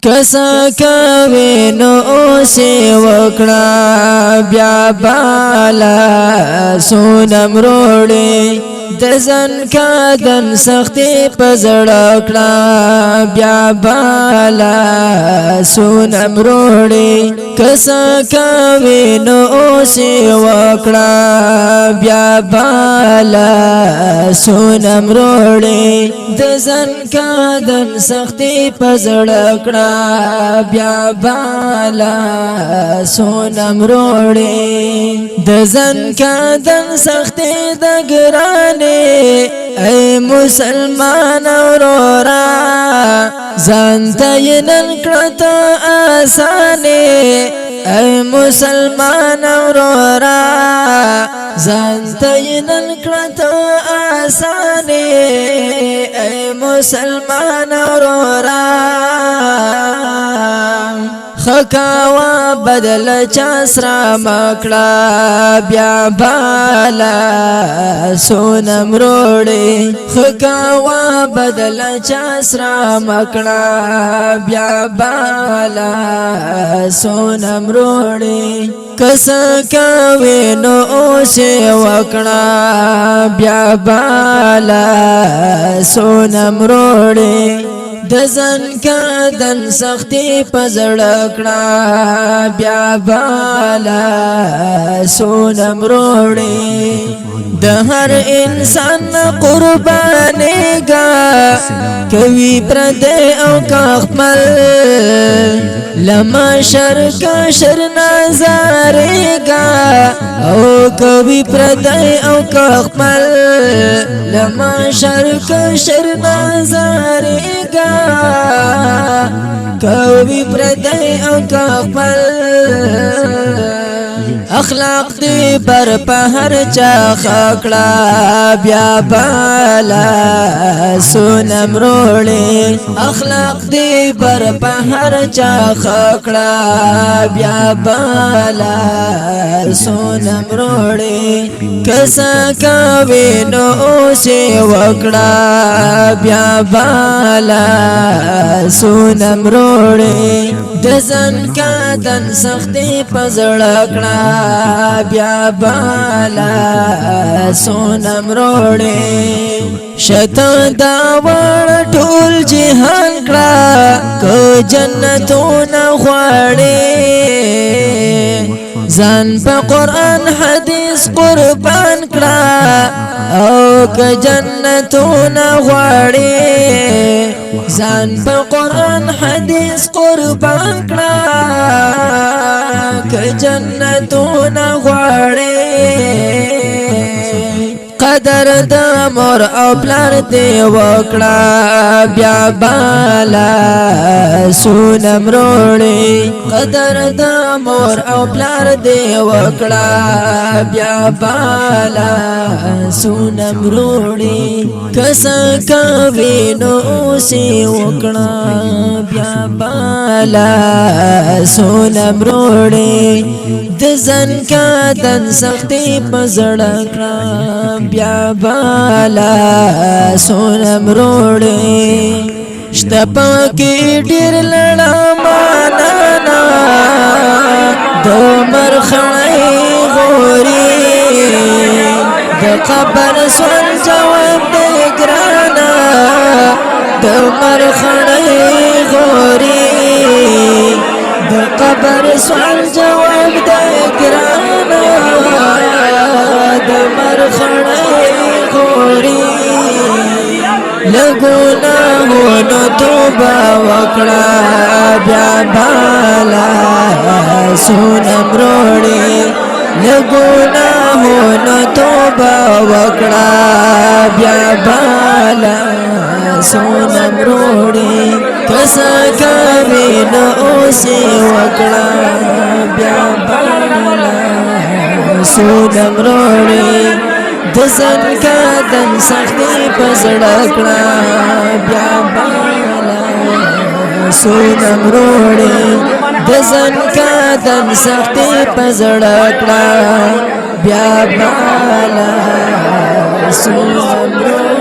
کسا کوي نو اوسې وکړه بیا بالا سونم روړې د ځن کادن سختي پزړه کړه بیا بالا سونم روړې کسا کوي نو اوسې وکړه بیا بالا سونم روړې د ځن کادن سختي پزړه کړه بیا بالا سونم روړې د ځن کادن سختي د ګرانې اے مسلمان اورورا ځان ته یې نن کړه ته آسانې اے مسلمان اورورا ځان ته یې نن کړه ته آسانې اے مسلمان اورورا خکاوا بدل چاسرا مکړه بیا بالا سونم روړې خکاوا بدل چاسرا مکړه بیا بالا سونم روړې کسا کوي نو اوسې وکړه بیا بالا سونم روړې د ځن کادن سختي پزړه کړه بیا بالا سونم روړې د هر انسان قربانېږه کوي پردې او کخمل لما شرکا شر نظارېږه او کوي پردې او کخمل لما شرکا شر نظارېږه کوي پردې او کخمل اخلاق دی پر پهر چا خکړه بیا بالا سونم روړې اخلاق دی پر پهر چا خکړه بیا بالا سونم روړې کسا کوي نو اوسې وکړه بیا بالا سونم روړې د ځن کادن سختي پزړه کړه بیا بالا سونم روړې شته دا وړ ټول جهان کړه کو جنتونه غواړي ځان په قرآن حدیث قربان کړه او که جنتونه غواړي ځان په قرآن حدیث قربان کړه که جنتونه غواړي قدر د مور او پلار دی وکړه بیا بالا سونم روړې قدر د مور او پلار دی وکړه بیا بالا سونم روړې کسا کوي نو اوسې وکړه بیا بالا سونم روړې د ځن کادن سختي پزړه کړه بیا بالا سونم روړې شته پکې ډېر لړا مانانا د مرخړې غوري د قبر سوال جواب دې ګرانا د مرخړې غوري د قبر سوال جواب دې ګرانا د مرخړې غوري لګونهونو توبه وکړه بیا بالا سونم روړې لګونهونو توبه وکړه بیا بالا سونم روړې کسا کوي نو اوسې وکړه بیا بالا سونم روړې د ځن کادن سختي پزړه کړه بیا بالا سونم روړې د ځن کادن سختي پزړه کړه بیا بالا سونم روړې